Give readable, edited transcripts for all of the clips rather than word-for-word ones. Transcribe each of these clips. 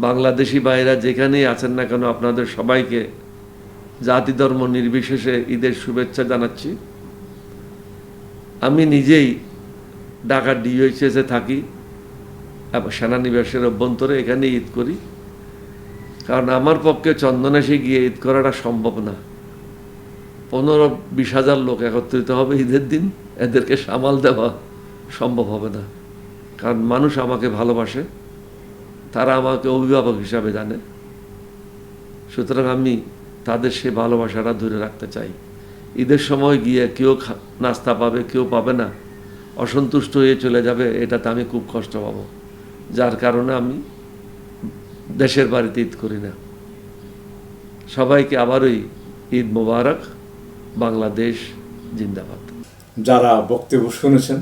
বাংলাদেশি ভাইরা যেখানেই আছেন না কেন আপনাদের সবাইকে জাতি ধর্ম নির্বিশেষে ঈদের শুভেচ্ছা জানাচ্ছি। আমি নিজেই ঢাকা ডিওএইচএসে থাকি এবং সেনানিবাসের অভ্যন্তরে এখানে ঈদ করি, কারণ আমার পক্ষে চন্দনাশে গিয়ে ঈদ করাটা সম্ভব না। 15-20 হাজার লোক একত্রিত হবে ঈদের দিন, এদেরকে সামাল দেওয়া সম্ভব হবে না। কারণ মানুষ আমাকে ভালোবাসে, তারা আমাকে অভিভাবক হিসাবে জানে, সুতরাং আমি তাদের সে ভালোবাসাটা ধরে রাখতে চাই। ঈদের সময় গিয়ে কেউ নাস্তা পাবে, কেউ পাবে না, অসন্তুষ্ট হয়ে চলে যাবে, এটাতে আমি খুব কষ্ট পাবো। যার কারণে আমি দেশের বাড়িতে ঈদ করি না। সবাইকে আবারই ঈদ মোবারক। বাংলাদেশ জিন্দাবাদ। যারা বক্তব্য শুনেছেন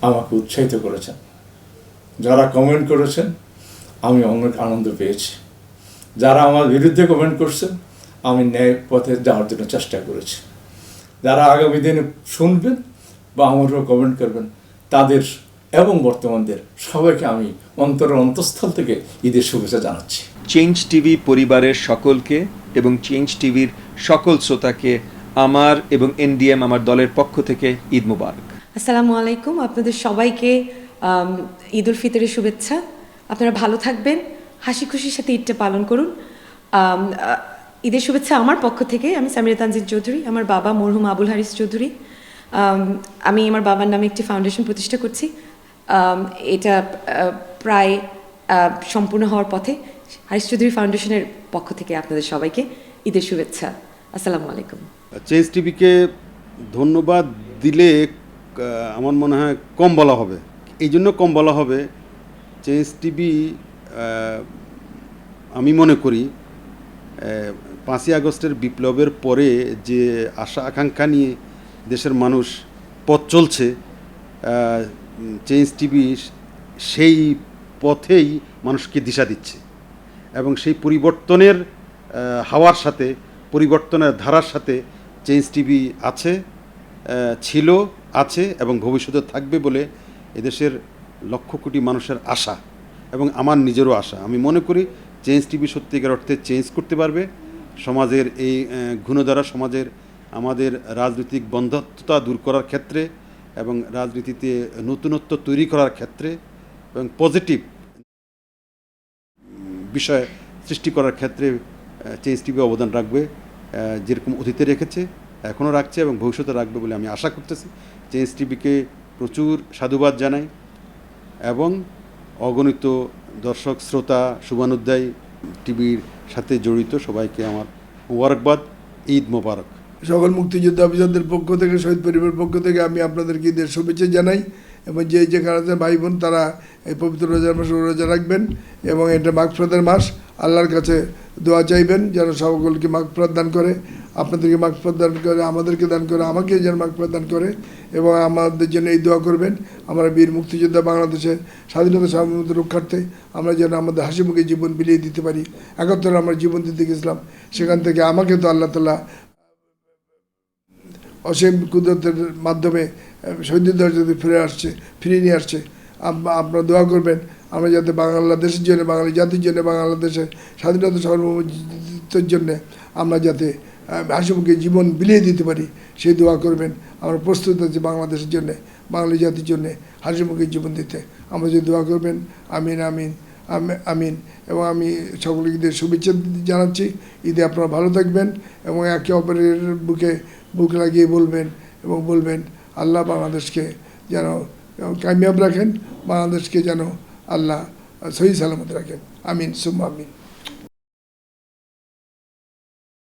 আমাকে উৎসাহিত করেছেন, যারা কমেন্ট করেছেন আমি অনেক আনন্দ পেয়েছি, যারা আমার বিরুদ্ধে কমেন্ট করছেন আমি ন্যায় পথে যাওয়ার জন্য চেষ্টা করেছি, যারা আগামী দিনে শুনবেন বা আমারও কমেন্ট করবেন তাদের এবং বর্তমানদের সবাইকে আমি অন্তঃস্থল থেকে ঈদের শুভেচ্ছা জানাচ্ছি। চেঞ্জ টিভি পরিবারের সকলকে এবং চেঞ্জ টিভির সকল শ্রোতাকে আমার এবং এনডিএম আমার দলের পক্ষ থেকে ঈদ মুবারক। আসসালামু আলাইকুম, আপনাদের সবাইকে ঈদ উল ফিতরের শুভেচ্ছা। আপনারা ভালো থাকবেন, হাসি খুশির সাথে ঈদটা পালন করুন। ঈদের শুভেচ্ছা আমার পক্ষ থেকে। আমি সামিরা তানজিন চৌধুরী, আমার বাবা মরহুম আবুল হারিস চৌধুরী। আমি আমার বাবার নামে একটি ফাউন্ডেশন প্রতিষ্ঠা করছি। এটা প্রায় সম্পূর্ণ হওয়ার পথে। হারিস চৌধুরী ফাউন্ডেশনের পক্ষ থেকে আপনাদের সবাইকে ঈদের শুভেচ্ছা। আসসালামু আলাইকুম। চেঞ্জ টিভিকে ধন্যবাদ দিলে আমার মনে হয় কম বলা হবে। এই জন্য কম বলা হবে, চেঞ্জ টিভি আমি মনে করি 5ই আগস্টের বিপ্লবের পরে যে আশা আকাঙ্ক্ষা নিয়ে দেশের মানুষ পথ চলছে, চেঞ্জ টিভি সেই পথেই মানুষকে দিশা দিচ্ছে এবং সেই পরিবর্তনের হাওয়ার সাথে, পরিবর্তনের ধারার সাথে চেঞ্জ টিভি আছে, ছিল, আছে এবং ভবিষ্যতে থাকবে বলে এদেশের লক্ষ কোটি মানুষের আশা এবং আমার নিজেরও আশা। আমি মনে করি চেঞ্জ টিভি সত্যিকার অর্থে চেঞ্জ করতে পারবে সমাজের এই গুণধারা, সমাজের আমাদের রাজনৈতিক বন্ধ্যত্বতা দূর করার ক্ষেত্রে এবং রাজনীতিতে নতুনত্ব তৈরি করার ক্ষেত্রে এবং পজিটিভ বিষয় সৃষ্টি করার ক্ষেত্রে চেঞ্জ টিভি অবদান রাখবে, যেরকম অতীতে রেখেছে এখনও রাখছে এবং ভবিষ্যতে রাখবে বলে আমি আশা করতেছি। চেঞ্জ টিভিকে প্রচুর সাধুবাদ জানাই এবং অগণিত দর্শক শ্রোতা, শুভানুধ্যায়ী টিভির সাথে জড়িত সবাইকে আমার মোবারকবাদ, ঈদ মোবারক। সকল মুক্তিযোদ্ধা অফিসারদের পক্ষ থেকে, শহীদ পরিবারের পক্ষ থেকে আমি আপনাদেরকে ঈদের শুভেচ্ছা জানাই এবং যেখানে আছেন ভাই বোন তারা এই পবিত্র রোজার মাসে রোজা রাখবেন এবং এটা মাগফিরাতের মাস। আল্লাহর কাছে দোয়া চাইবেন যেন সকলকে মাগফিরাত দান করে, আপনাদেরকে মাগফিরাত দান করে, আমাদেরকে দান করে, আমাকে যেন মাগফিরাত দান করে এবং আমাদের জন্য এই দোয়া করবেন আমরা বীর মুক্তিযোদ্ধা বাংলাদেশের স্বাধীনতা সার্বভৌমত্ব রক্ষার্থে আমরা যেন আমাদের হাসি মুখে জীবন বিলিয়ে দিতে পারি। 71 আমরা জীবন দিতে গেছিলাম, সেখান থেকে আমাকে তো আল্লাহ তাআলা অসীম কুদরতের মাধ্যমে শহীদদের যদি ফিরে নিয়ে আসছে। আপনারা দোয়া করবেন আমরা যাতে বাংলাদেশের জন্য, বাঙালি জাতির জন্য, বাংলাদেশের স্বাধীনতা সার্বভৌমত্বের জন্যে আমরা যাতে হাসিমুখে জীবন বিলিয়ে দিতে পারি সেই দোয়া করবেন। আমরা প্রস্তুত আছি বাংলাদেশের জন্যে, বাঙালি জাতির জন্যে হাসিমুখে জীবন দিতে। আমরা যে দোয়া করবেন, আমিন আমিন আমিন। এবং আমি সকলকে ঈদের শুভেচ্ছা জানাচ্ছি। ঈদে আপনারা ভালো থাকবেন এবং একে অপরের বুক লাগিয়ে বলবেন এবং বলবেন আল্লাহ বাংলাদেশকে যেন কামিয়াব রাখেন, বাংলাদেশকে যেন আল্লাহ সহি সালামত রাখেন। আমিন সুম্মা আমিন।